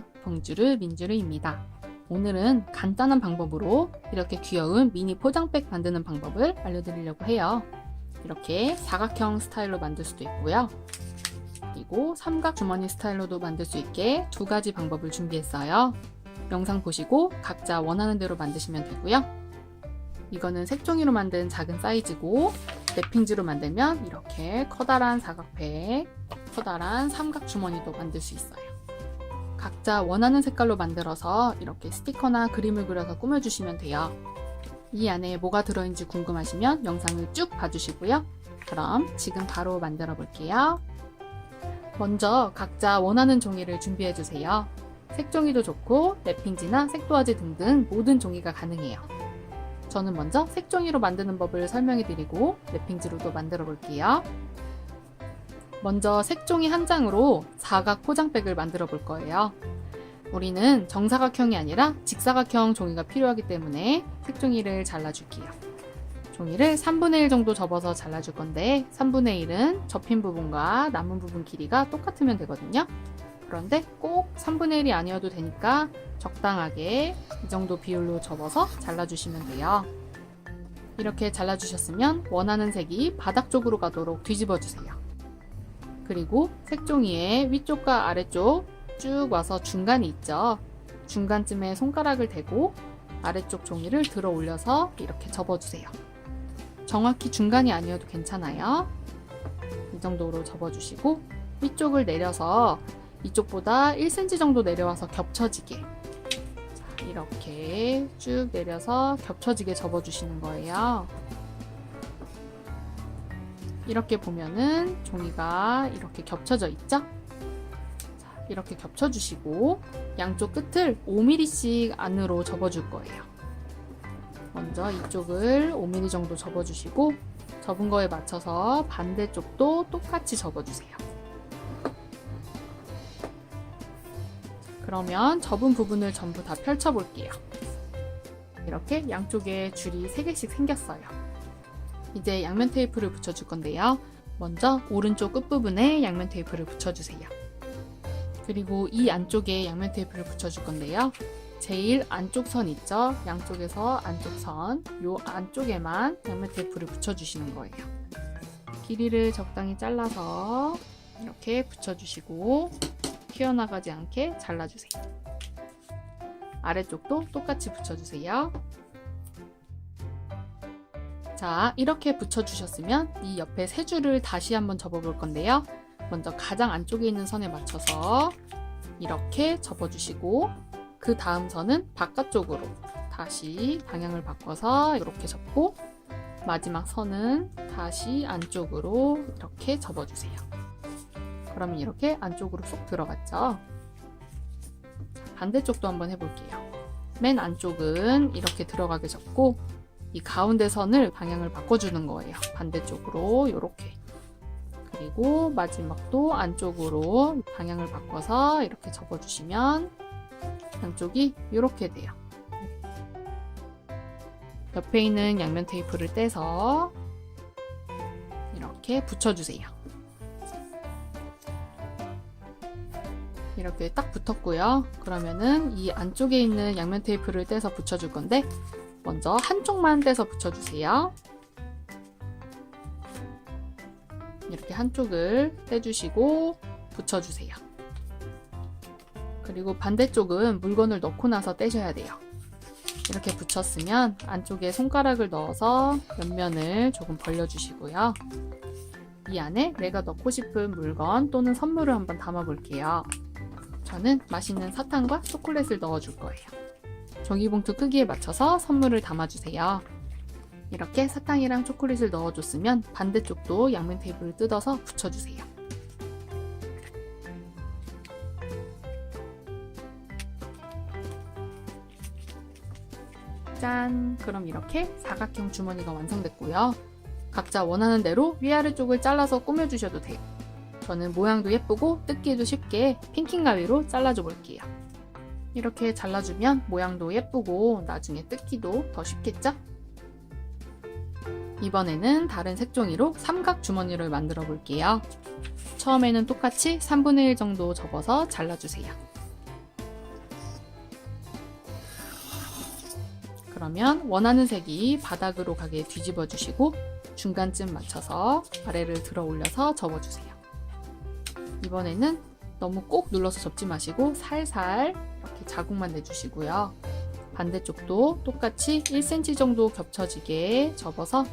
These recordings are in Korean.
안녕하세요. 봉주르 민주르입니다. 오늘은 간단한 방법으로 이렇게 귀여운 미니 포장백 만드는 방법을 알려드리려고 해요. 이렇게 사각형 스타일로 만들 수도 있고요. 그리고 삼각 주머니 스타일로도 만들 수 있게 두 가지 방법을 준비했어요. 영상 보시고 각자 원하는 대로 만드시면 되고요. 이거는 색종이로 만든 작은 사이즈고 랩핑지로 만들면 이렇게 커다란 사각팩, 커다란 삼각 주머니도 만들 수 있어요. 각자 원하는 색깔로 만들어서 이렇게 스티커나 그림을 그려서 꾸며주시면 돼요. 이 안에 뭐가 들어있는지 궁금하시면 영상을 쭉 봐주시고요. 그럼 지금 바로 만들어 볼게요. 먼저 각자 원하는 종이를 준비해주세요. 색종이도 좋고 랩핑지나 색도화지 등등 모든 종이가 가능해요. 저는 먼저 색종이로 만드는 법을 설명해드리고 랩핑지로도 만들어 볼게요. 먼저 색종이 한 장으로 사각 포장백을 만들어 볼 거예요. 우리는 정사각형이 아니라 직사각형 종이가 필요하기 때문에 색종이를 잘라줄게요. 종이를 3분의 1 정도 접어서 잘라줄 건데 3분의 1은 접힌 부분과 남은 부분 길이가 똑같으면 되거든요. 그런데 꼭 3분의 1이 아니어도 되니까 적당하게 이 정도 비율로 접어서 잘라주시면 돼요. 이렇게 잘라주셨으면 원하는 색이 바닥 쪽으로 가도록 뒤집어주세요. 그리고 색종이의 위쪽과 아래쪽 쭉 와서 중간이 있죠. 중간쯤에 손가락을 대고 아래쪽 종이를 들어 올려서 이렇게 접어주세요. 정확히 중간이 아니어도 괜찮아요. 이 정도로 접어주시고 위쪽을 내려서 이쪽보다 1cm 정도 내려와서 겹쳐지게 이렇게 쭉 내려서 겹쳐지게 접어주시는 거예요. 이렇게 보면은 종이가 이렇게 겹쳐져 있죠? 자, 이렇게 겹쳐주시고 양쪽 끝을 5mm씩 안으로 접어줄 거예요. 먼저 이쪽을 5mm 정도 접어주시고 접은 거에 맞춰서 반대쪽도 똑같이 접어주세요. 그러면 접은 부분을 전부 다 펼쳐볼게요. 이렇게 양쪽에 줄이 3개씩 생겼어요. 이제 양면 테이프를 붙여줄 건데요. 먼저 오른쪽 끝부분에 양면 테이프를 붙여주세요. 그리고 이 안쪽에 양면 테이프를 붙여줄 건데요. 제일 안쪽 선 있죠? 양쪽에서 안쪽 선, 요 안쪽에만 양면 테이프를 붙여주시는 거예요. 길이를 적당히 잘라서 이렇게 붙여주시고 튀어나가지 않게 잘라주세요. 아래쪽도 똑같이 붙여주세요. 자, 이렇게 붙여주셨으면 이 옆에 세 줄을 다시 한번 접어볼 건데요. 먼저 가장 안쪽에 있는 선에 맞춰서 이렇게 접어주시고 그 다음 선은 바깥쪽으로 다시 방향을 바꿔서 이렇게 접고 마지막 선은 다시 안쪽으로 이렇게 접어주세요. 그러면 이렇게 안쪽으로 쏙 들어갔죠? 반대쪽도 한번 해볼게요. 맨 안쪽은 이렇게 들어가게 접고 이 가운데 선을 방향을 바꿔주는 거예요. 반대쪽으로 이렇게. 그리고 마지막도 안쪽으로 방향을 바꿔서 이렇게 접어주시면 양쪽이 이렇게 돼요. 옆에 있는 양면 테이프를 떼서 이렇게 붙여주세요. 이렇게 딱 붙었고요. 그러면은 이 안쪽에 있는 양면 테이프를 떼서 붙여줄 건데 먼저 한쪽만 떼서 붙여주세요. 이렇게 한쪽을 떼주시고 붙여주세요. 그리고 반대쪽은 물건을 넣고 나서 떼셔야 돼요. 이렇게 붙였으면 안쪽에 손가락을 넣어서 옆면을 조금 벌려주시고요. 이 안에 내가 넣고 싶은 물건 또는 선물을 한번 담아볼게요. 저는 맛있는 사탕과 초콜릿을 넣어줄 거예요. 종이봉투 크기에 맞춰서 선물을 담아주세요. 이렇게 사탕이랑 초콜릿을 넣어줬으면 반대쪽도 양면 테이프를 뜯어서 붙여주세요. 짠! 그럼 이렇게 사각형 주머니가 완성됐고요. 각자 원하는 대로 위아래쪽을 잘라서 꾸며주셔도 돼요. 저는 모양도 예쁘고 뜯기도 쉽게 핑킹 가위로 잘라줘 볼게요. 이렇게 잘라주면 모양도 예쁘고 나중에 뜯기도 더 쉽겠죠? 이번에는 다른 색종이로 삼각 주머니를 만들어 볼게요. 처음에는 똑같이 3분의 1 정도 접어서 잘라주세요. 그러면 원하는 색이 바닥으로 가게 뒤집어 주시고 중간쯤 맞춰서 아래를 들어 올려서 접어주세요. 이번에는 너무 꼭 눌러서 접지 마시고 살살 이렇게 자국만 내주시고요. 반대쪽도 똑같이 1cm 정도 겹쳐지게 접어서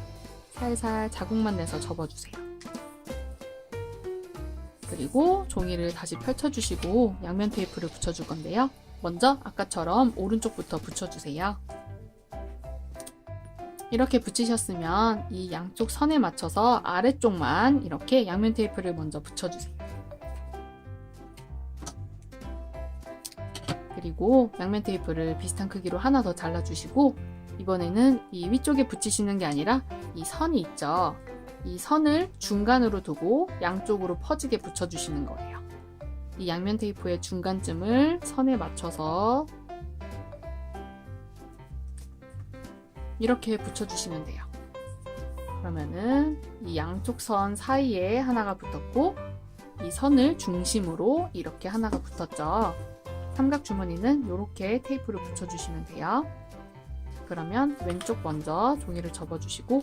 살살 자국만 내서 접어주세요. 그리고 종이를 다시 펼쳐주시고 양면 테이프를 붙여줄 건데요. 먼저 아까처럼 오른쪽부터 붙여주세요. 이렇게 붙이셨으면 이 양쪽 선에 맞춰서 아래쪽만 이렇게 양면 테이프를 먼저 붙여주세요. 그리고 양면 테이프를 비슷한 크기로 하나 더 잘라주시고 이번에는 이 위쪽에 붙이시는 게 아니라 이 선이 있죠. 이 선을 중간으로 두고 양쪽으로 퍼지게 붙여주시는 거예요. 이 양면 테이프의 중간쯤을 선에 맞춰서 이렇게 붙여주시면 돼요. 그러면은 이 양쪽 선 사이에 하나가 붙었고 이 선을 중심으로 이렇게 하나가 붙었죠. 삼각 주머니는 이렇게 테이프를 붙여주시면 돼요. 그러면 왼쪽 먼저 종이를 접어주시고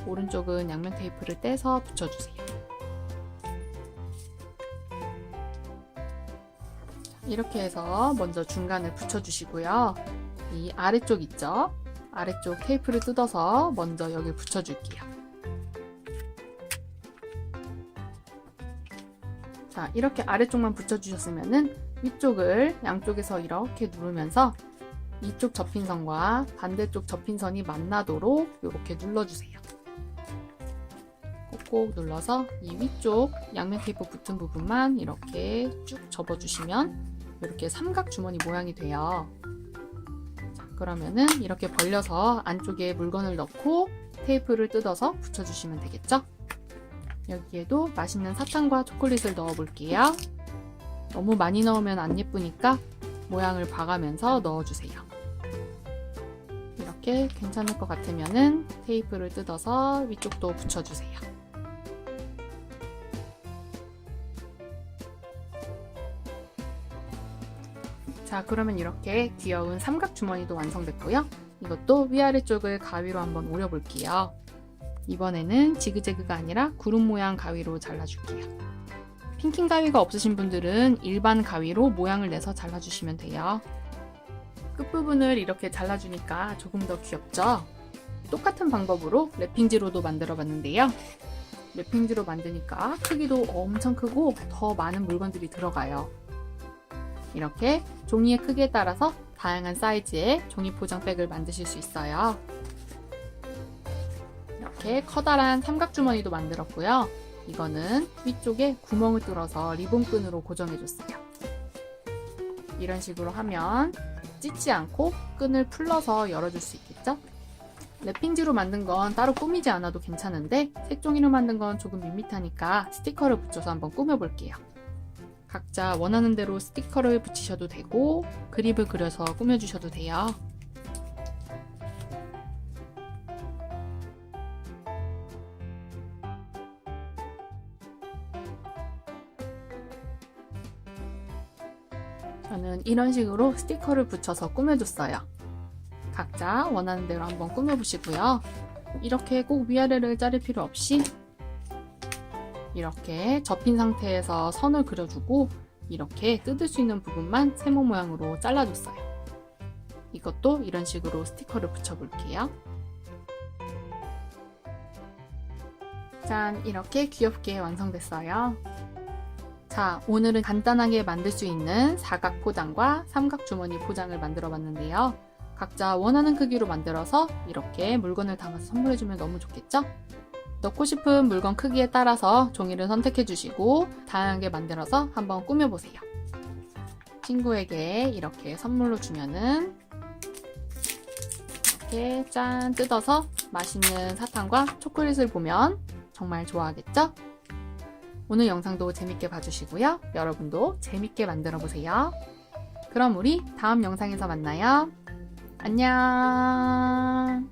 오른쪽은 양면 테이프를 떼서 붙여주세요. 이렇게 해서 먼저 중간을 붙여주시고요. 이 아래쪽 있죠? 아래쪽 테이프를 뜯어서 먼저 여기 붙여줄게요. 자, 이렇게 아래쪽만 붙여주셨으면은 위쪽을 양쪽에서 이렇게 누르면서 이쪽 접힌선과 반대쪽 접힌선이 만나도록 이렇게 눌러주세요. 꼭꼭 눌러서 이 위쪽 양면 테이프 붙은 부분만 이렇게 쭉 접어주시면 이렇게 삼각 주머니 모양이 돼요. 자, 그러면은 이렇게 벌려서 안쪽에 물건을 넣고 테이프를 뜯어서 붙여주시면 되겠죠? 여기에도 맛있는 사탕과 초콜릿을 넣어 볼게요. 너무 많이 넣으면 안 예쁘니까 모양을 봐가면서 넣어주세요. 이렇게 괜찮을 것 같으면은 테이프를 뜯어서 위쪽도 붙여주세요. 자, 그러면 이렇게 귀여운 삼각 주머니도 완성됐고요. 이것도 위아래쪽을 가위로 한번 오려볼게요. 이번에는 지그재그가 아니라 구름 모양 가위로 잘라줄게요. 핑킹 가위가 없으신 분들은 일반 가위로 모양을 내서 잘라주시면 돼요. 끝부분을 이렇게 잘라주니까 조금 더 귀엽죠? 똑같은 방법으로 랩핑지로도 만들어 봤는데요. 랩핑지로 만드니까 크기도 엄청 크고 더 많은 물건들이 들어가요. 이렇게 종이의 크기에 따라서 다양한 사이즈의 종이 포장백을 만드실 수 있어요. 이렇게 커다란 삼각주머니도 만들었고요. 이거는 위쪽에 구멍을 뚫어서 리본끈으로 고정해줬어요. 이런 식으로 하면 찢지 않고 끈을 풀러서 열어줄 수 있겠죠? 랩핑지로 만든 건 따로 꾸미지 않아도 괜찮은데 색종이로 만든 건 조금 밋밋하니까 스티커를 붙여서 한번 꾸며볼게요. 각자 원하는 대로 스티커를 붙이셔도 되고 그립을 그려서 꾸며주셔도 돼요. 저는 이런 식으로 스티커를 붙여서 꾸며줬어요. 각자 원하는 대로 한번 꾸며보시고요. 이렇게 꼭 위아래를 자를 필요 없이 이렇게 접힌 상태에서 선을 그려주고 이렇게 뜯을 수 있는 부분만 세모 모양으로 잘라줬어요. 이것도 이런 식으로 스티커를 붙여볼게요. 짠! 이렇게 귀엽게 완성됐어요. 자, 오늘은 간단하게 만들 수 있는 사각 포장과 삼각 주머니 포장을 만들어 봤는데요. 각자 원하는 크기로 만들어서 이렇게 물건을 담아서 선물해주면 너무 좋겠죠? 넣고 싶은 물건 크기에 따라서 종이를 선택해 주시고 다양하게 만들어서 한번 꾸며보세요. 친구에게 이렇게 선물로 주면은 이렇게 짠 뜯어서 맛있는 사탕과 초콜릿을 보면 정말 좋아하겠죠? 오늘 영상도 재밌게 봐주시고요. 여러분도 재밌게 만들어 보세요. 그럼 우리 다음 영상에서 만나요. 안녕.